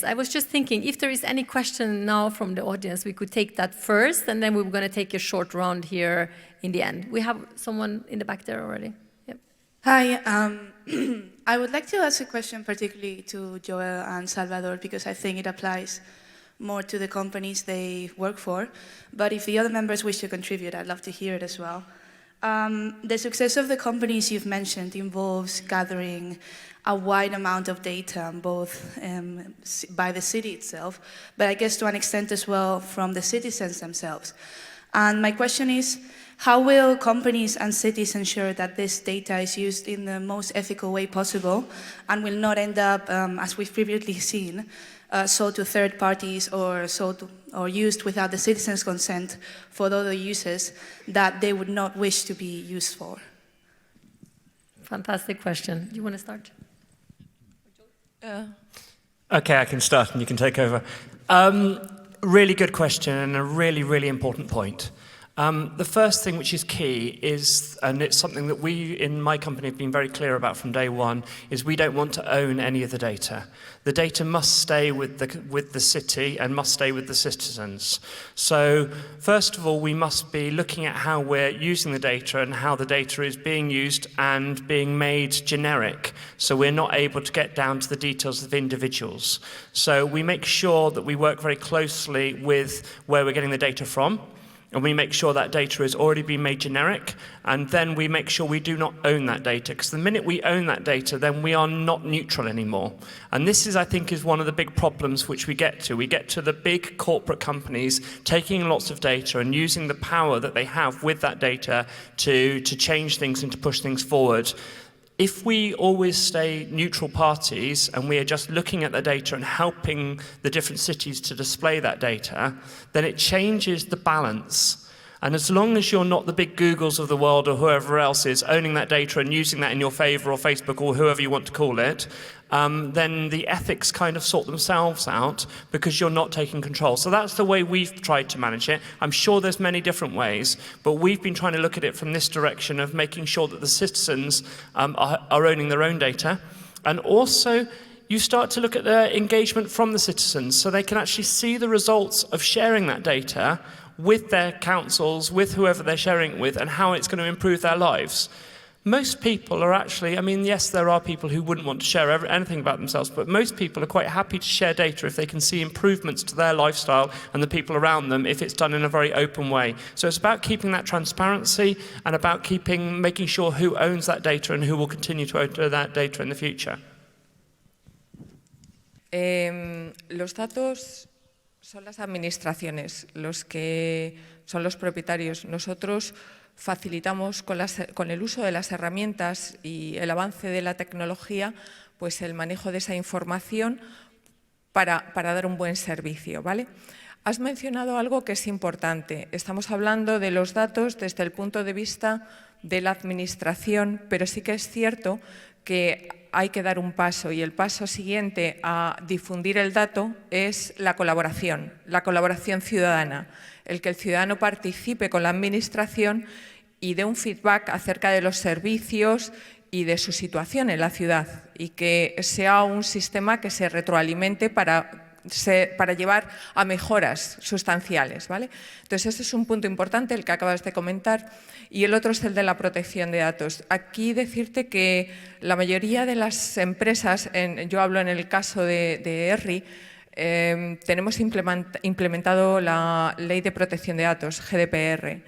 I was just thinking, if there is any question now from the audience, we could take that first, and then we were going to take a short round here in the end. We have someone in the back there already. Yep. Hi, I would like to ask a question particularly to Joel and Salvador, because I think it applies more to the companies they work for. But if the other members wish to contribute, I'd love to hear it as well. The success of the companies you've mentioned involves gathering a wide amount of data, both by the city itself, but I guess to an extent as well from the citizens themselves. And my question is, how will companies and cities ensure that this data is used in the most ethical way possible and will not end up, as we've previously seen, sold to third parties or used without the citizens' consent for other uses that they would not wish to be used for? Fantastic question. Do you want to start? Okay, I can start and you can take over. Really good question and a really, really important point. The first thing which is key is, and it's something that we in my company have been very clear about from day one, is we don't want to own any of the data. The data must stay with the city and must stay with the citizens. So first of all, we must be looking at how we're using the data and how the data is being used and being made generic. So we're not able to get down to the details of individuals. So we make sure that we work very closely with where we're getting the data from. And we make sure that data has already been made generic, and then we make sure we do not own that data, because the minute we own that data, then we are not neutral anymore. And this is, I think, is one of the big problems which we get to. We get to the big corporate companies taking lots of data and using the power that they have with that data to change things and to push things forward. If we always stay neutral parties and we are just looking at the data and helping the different cities to display that data, then it changes the balance. And as long as you're not the big Googles of the world or whoever else is owning that data and using that in your favor, or Facebook or whoever you want to call it, then the ethics kind of sort themselves out because you're not taking control. So that's the way we've tried to manage it. I'm sure there's many different ways, but we've been trying to look at it from this direction of making sure that the citizens are owning their own data. And also, you start to look at the engagement from the citizens so they can actually see the results of sharing that data with their councils, with whoever they're sharing it with, and how it's going to improve their lives. Most people are actually, I mean, yes, there are people who wouldn't want to share anything about themselves, but most people are quite happy to share data if they can see improvements to their lifestyle and the people around them if it's done in a very open way. So it's about keeping that transparency and about making sure who owns that data and who will continue to own that data in the future. Los datos son las administraciones, los que son los propietarios. Nosotros facilitamos con el uso de las herramientas y el avance de la tecnología, pues el manejo de esa información para dar un buen servicio, ¿vale? Has mencionado algo que es importante. Estamos hablando de los datos desde el punto de vista de la administración, pero sí que es cierto que hay que dar un paso, y el paso siguiente a difundir el dato es la colaboración ciudadana, el que el ciudadano participe con la administración y dé un feedback acerca de los servicios y de su situación en la ciudad, y que sea un sistema que se retroalimente para llevar a mejoras sustanciales, ¿vale? Entonces, ese es un punto importante, el que acabas de comentar, y el otro es el de la protección de datos. Aquí decirte que la mayoría de las empresas, yo hablo en el caso de ERRI, tenemos implementado la Ley de Protección de Datos, GDPR,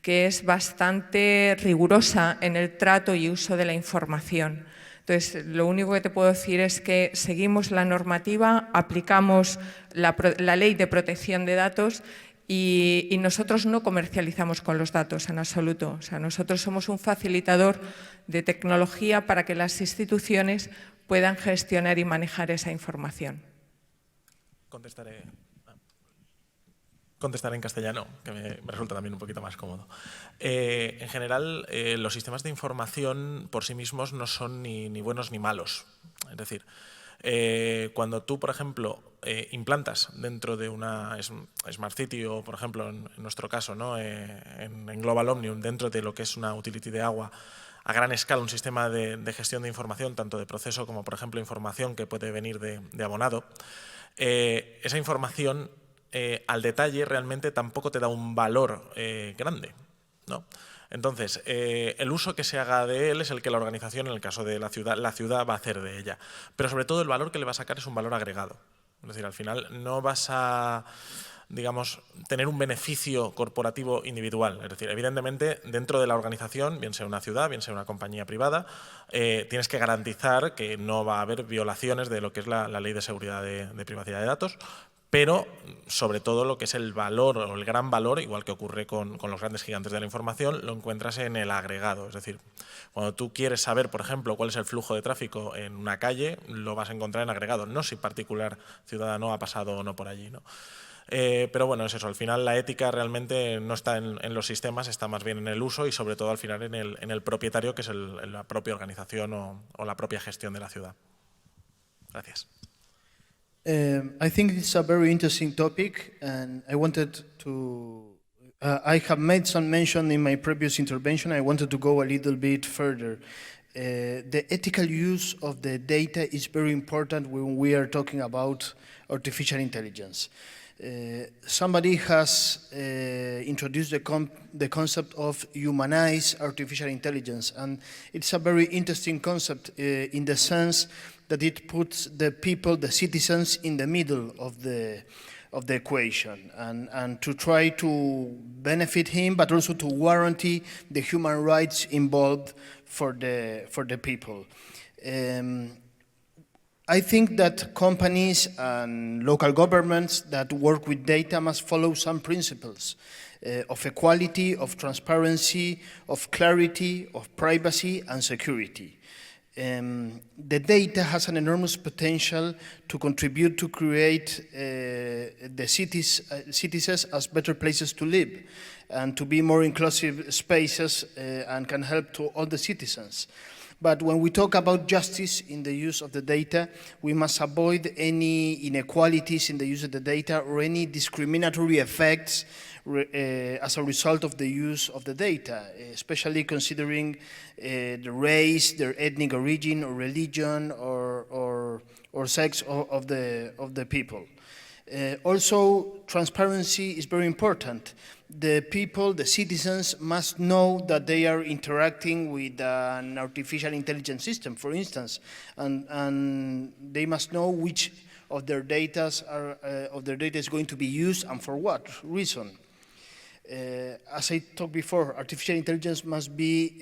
que es bastante rigurosa en el trato y uso de la información. Entonces, lo único que te puedo decir es que seguimos la normativa, aplicamos la ley de protección de datos y nosotros no comercializamos con los datos en absoluto. O sea, nosotros somos un facilitador de tecnología para que las instituciones puedan gestionar y manejar esa información. Contestaré en castellano, que me resulta también un poquito más cómodo. En general, los sistemas de información por sí mismos no son ni buenos ni malos. Es decir, cuando tú, por ejemplo, implantas dentro de una Smart City o, por ejemplo, en nuestro caso, ¿no? en Global Omnium, dentro de lo que es una utility de agua, a gran escala un sistema de gestión de información, tanto de proceso como, por ejemplo, información que puede venir de abonado, esa información al detalle realmente tampoco te da un valor grande, ¿no? Entonces, el uso que se haga de él es el que la organización, en el caso de la ciudad va a hacer de ella. Pero sobre todo el valor que le va a sacar es un valor agregado. Es decir, al final no vas a, digamos, tener un beneficio corporativo individual. Es decir, evidentemente, dentro de la organización, bien sea una ciudad, bien sea una compañía privada, tienes que garantizar que no va a haber violaciones de lo que es la ley de seguridad de privacidad de datos, pero sobre todo lo que es el valor o el gran valor, igual que ocurre con los grandes gigantes de la información, lo encuentras en el agregado. Es decir, cuando tú quieres saber, por ejemplo, cuál es el flujo de tráfico en una calle, lo vas a encontrar en agregado, no si particular ciudadano ha pasado o no por allí, ¿no? Pero bueno, es eso, al final la ética realmente no está en los sistemas, está más bien en el uso y sobre todo al final en el propietario, que es la propia organización o la propia gestión de la ciudad. Gracias. I think it's a very interesting topic, and I wanted to. I have made some mention in my previous intervention. I wanted to go a little bit further. The ethical use of the data is very important when we are talking about artificial intelligence. Somebody has introduced the concept of humanized artificial intelligence, and it's a very interesting concept in the sense that it puts the people, the citizens, in the middle of the equation, and to try to benefit him, but also to guarantee the human rights involved for the people. I think that companies and local governments that work with data must follow some principles of equality, of transparency, of clarity, of privacy and security. The data has an enormous potential to contribute to create the cities as better places to live and to be more inclusive spaces and can help to all the citizens. But when we talk about justice in the use of the data, we must avoid any inequalities in the use of the data or any discriminatory effects as a result of the use of the data, especially considering the race, their ethnic origin or religion or sex of the people. Also, transparency is very important. The people, the citizens, must know that they are interacting with an artificial intelligence system, for instance, and they must know which of their data is going to be used and for what reason. As I talked before, artificial intelligence must be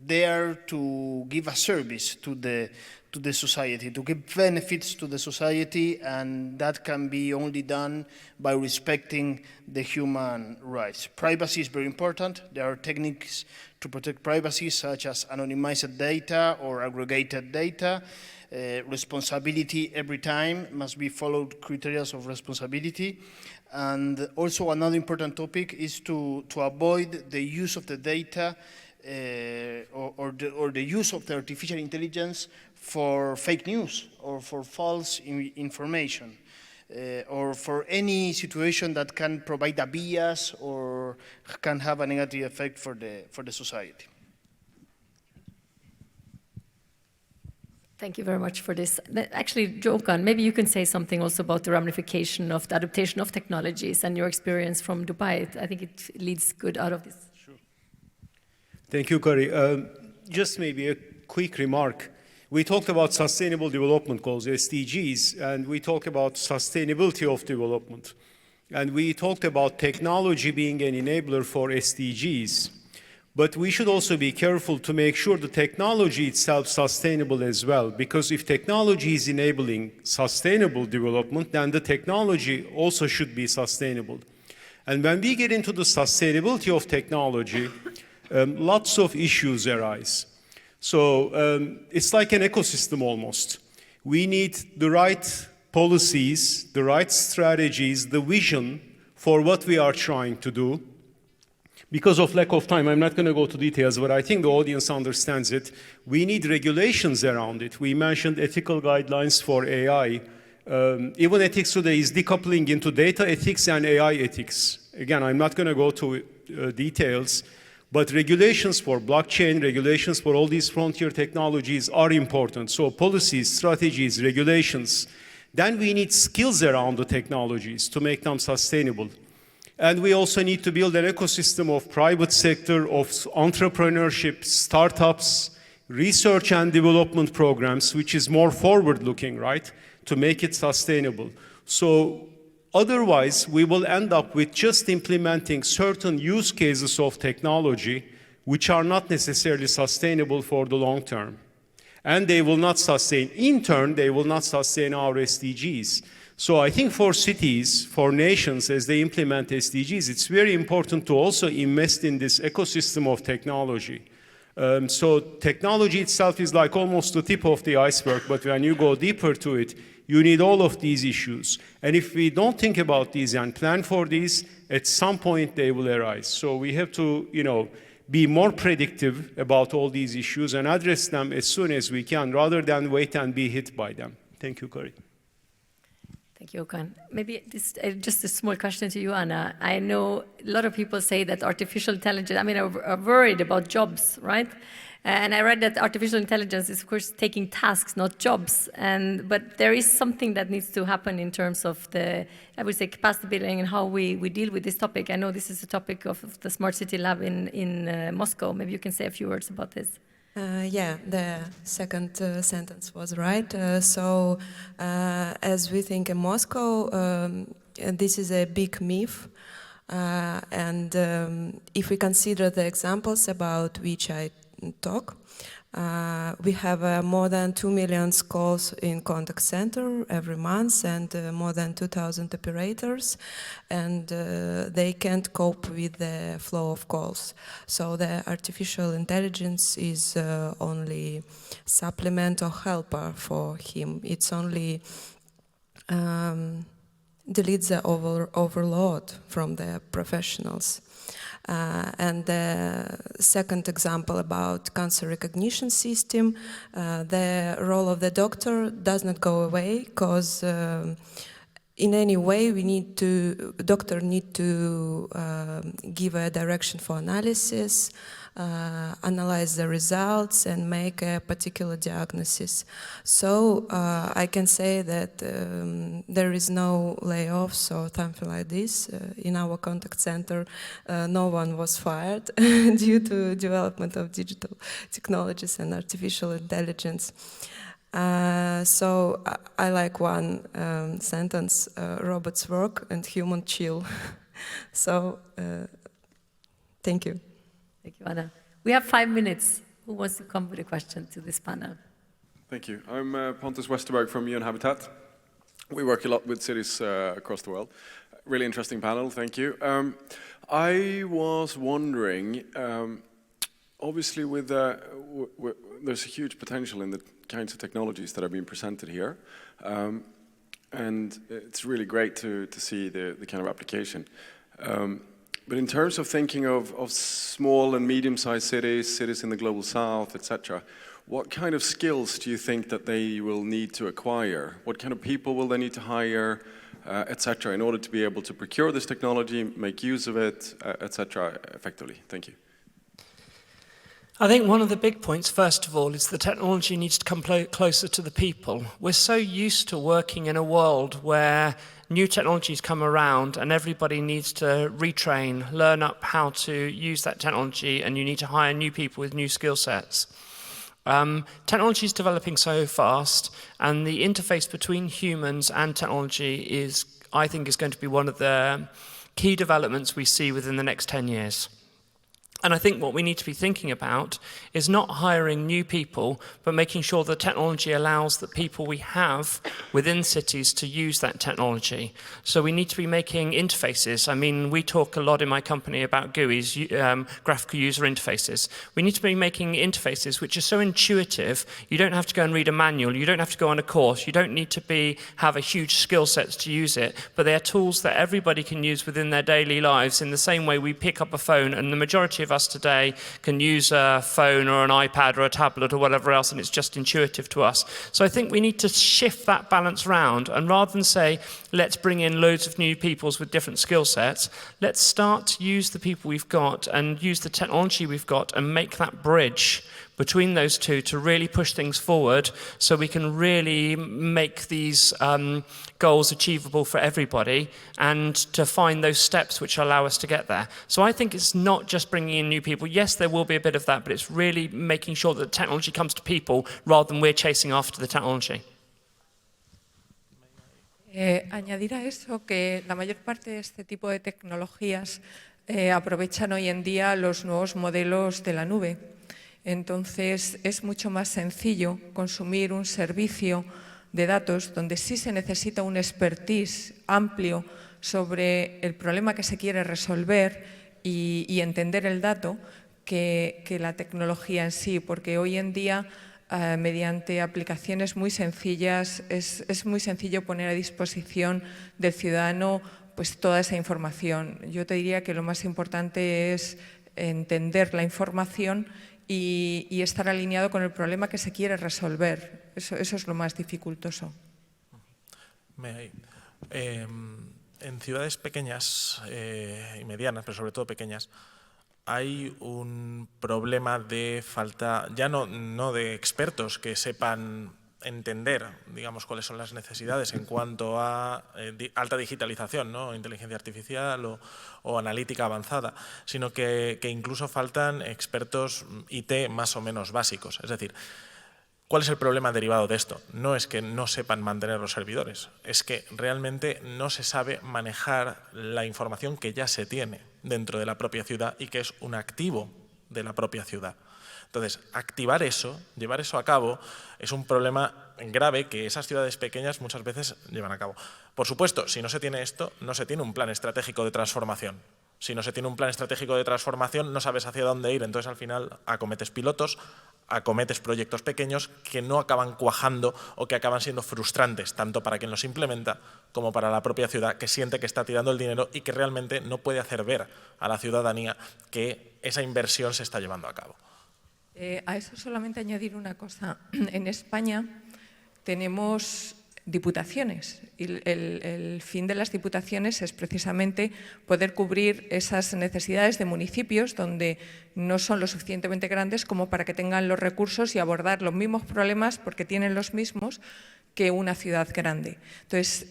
there to give a service to the society, to give benefits to the society, and that can be only done by respecting the human rights. Privacy is very important. There are techniques to protect privacy, such as anonymized data or aggregated data. Responsibility every time must be followed criteria of responsibility. And also another important topic is to avoid the use of the data or the use of the artificial intelligence for fake news or for false information or for any situation that can provide a bias or can have a negative effect for the society. Thank you very much for this. Actually, Jokan, maybe you can say something also about the ramification of the adaptation of technologies and your experience from Dubai. I think it leads good out of this. Sure. Thank you, Kari. Just maybe a quick remark. We talked about Sustainable Development Goals, SDGs, and we talked about sustainability of development. And we talked about technology being an enabler for SDGs. But we should also be careful to make sure the technology itself is sustainable as well, because if technology is enabling sustainable development, then the technology also should be sustainable. And when we get into the sustainability of technology, lots of issues arise. So it's like an ecosystem almost. We need the right policies, the right strategies, the vision for what we are trying to do. Because of lack of time, I'm not going to go to details, but I think the audience understands it. We need regulations around it. We mentioned ethical guidelines for AI. Even ethics today is decoupling into data ethics and AI ethics. Again, I'm not going to go to details, but regulations for blockchain, regulations for all these frontier technologies are important. So policies, strategies, regulations, Then we need skills around the technologies to make them sustainable. And we also need to build an ecosystem of private sector, of entrepreneurship, startups, research and development programs, which is more forward-looking, right, to make it sustainable. So otherwise, we will end up with just implementing certain use cases of technology which are not necessarily sustainable for the long term. And they will not sustain, in turn, they will not sustain our SDGs. So I think for cities, for nations, as they implement SDGs, it's very important to also invest in this ecosystem of technology. So technology itself is like almost the tip of the iceberg, but when you go deeper to it, you need all of these issues. And if we don't think about these and plan for these, at some point they will arise. So we have to, be more predictive about all these issues and address them as soon as we can, rather than wait and be hit by them. Thank you, Cory. Thank you, Okan. Maybe just a small question to you, Anna. I know a lot of people say that artificial intelligence, are worried about jobs, right? And I read that artificial intelligence is, of course, taking tasks, not jobs. But there is something that needs to happen in terms of the, I would say, capacity building and how we deal with this topic. I know this is a topic of the Smart City Lab in Moscow. Maybe you can say a few words about this. Yeah, the second sentence was right. As we think in Moscow, this is a big myth. If we consider the examples about which I talk, we have more than 2 million calls in contact center every month and more than 2,000 operators, and they can't cope with the flow of calls. So the artificial intelligence is only supplement or helper for him. It's only deletes the overload from the professionals. And the second example about cancer recognition system, the role of the doctor does not go away, because in any way doctor need to give a direction for analysis, analyze the results and make a particular diagnosis. So I can say that there is no layoffs or something like this. In our contact center, no one was fired due to development of digital technologies and artificial intelligence. So I like one sentence, robots work and humans chill. So thank you. Thank you, Anna. We have 5 minutes. Who wants to come with a question to this panel? Thank you. I'm Pontus Westerberg from UN Habitat. We work a lot with cities across the world. Really interesting panel, thank you. I was wondering, obviously there's a huge potential in the kinds of technologies that are being presented here. And it's really great to see the kind of application. But in terms of thinking of small and medium-sized cities in the global south, etc., what kind of skills do you think that they will need to acquire? What kind of people will they need to hire, etc., in order to be able to procure this technology, make use of it, etc., effectively? Thank you. I think one of the big points, first of all, is the technology needs to come closer to the people. We're so used to working in a world where new technologies come around and everybody needs to retrain, learn up how to use that technology, and you need to hire new people with new skill sets. Technology is developing so fast, and the interface between humans and technology I think, is going to be one of the key developments we see within the next 10 years. And I think what we need to be thinking about is not hiring new people, but making sure the technology allows the people we have within cities to use that technology. So we need to be making interfaces. I mean, we talk a lot in my company about GUIs, graphical user interfaces. We need to be making interfaces which are so intuitive, you don't have to go and read a manual, you don't have to go on a course, you don't need to have a huge skill sets to use it, but they are tools that everybody can use within their daily lives in the same way we pick up a phone, and the majority of us today can use a phone or an iPad or a tablet or whatever else, and it's just intuitive to us. So I think we need to shift that balance round, and rather than say, let's bring in loads of new peoples with different skill sets, let's start to use the people we've got and use the technology we've got and make that bridge between those two to really push things forward so we can really make these goals achievable for everybody and to find those steps which allow us to get there. So I think it's not just bringing in new people. Yes, there will be a bit of that, but it's really making sure that the technology comes to people rather than we're chasing after the technology. Añadir a eso que la mayor parte de este tipo de tecnologías aprovechan hoy en día los nuevos modelos de la nube. Entonces, es mucho más sencillo consumir un servicio de datos donde sí se necesita un expertise amplio sobre el problema que se quiere resolver y entender el dato que la tecnología en sí, porque hoy en día mediante aplicaciones muy sencillas es muy sencillo poner a disposición del ciudadano pues toda esa información. Yo te diría que lo más importante es entender la información y estar alineado con el problema que se quiere resolver. Eso es lo más dificultoso. En ciudades pequeñas y medianas, pero sobre todo pequeñas, hay un problema de falta, ya no de expertos que sepan entender, digamos, cuáles son las necesidades en cuanto a alta digitalización, ¿no? Inteligencia artificial o analítica avanzada, sino que incluso faltan expertos IT más o menos básicos. Es decir, ¿cuál es el problema derivado de esto? No es que no sepan mantener los servidores, es que realmente no se sabe manejar la información que ya se tiene dentro de la propia ciudad y que es un activo de la propia ciudad. Entonces, activar eso, llevar eso a cabo, es un problema grave que esas ciudades pequeñas muchas veces llevan a cabo. Por supuesto, si no se tiene esto, no se tiene un plan estratégico de transformación. Si no se tiene un plan estratégico de transformación, no sabes hacia dónde ir, entonces al final acometes pilotos, acometes proyectos pequeños que no acaban cuajando o que acaban siendo frustrantes, tanto para quien los implementa como para la propia ciudad, que siente que está tirando el dinero y que realmente no puede hacer ver a la ciudadanía que esa inversión se está llevando a cabo. A eso solamente añadir una cosa. En España tenemos diputaciones y el fin de las diputaciones es precisamente poder cubrir esas necesidades de municipios donde no son lo suficientemente grandes como para que tengan los recursos y abordar los mismos problemas porque tienen los mismos que una ciudad grande. Entonces,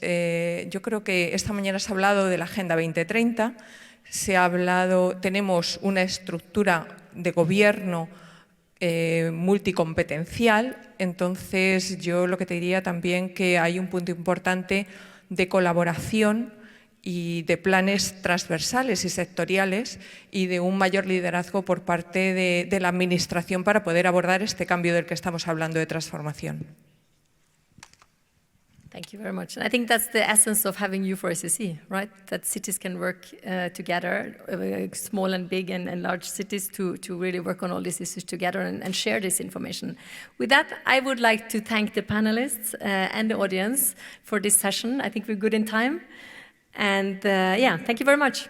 yo creo que esta mañana se ha hablado de la Agenda 2030, tenemos una estructura de gobierno multicompetencial, entonces yo lo que te diría también que hay un punto importante de colaboración y de planes transversales y sectoriales y de un mayor liderazgo por parte de la Administración para poder abordar este cambio del que estamos hablando de transformación. Thank you very much. And I think that's the essence of having U4SCC, right? That cities can work together, small and big and large cities, to really work on all these issues together and share this information. With that, I would like to thank the panelists and the audience for this session. I think we're good in time. And yeah, thank you very much.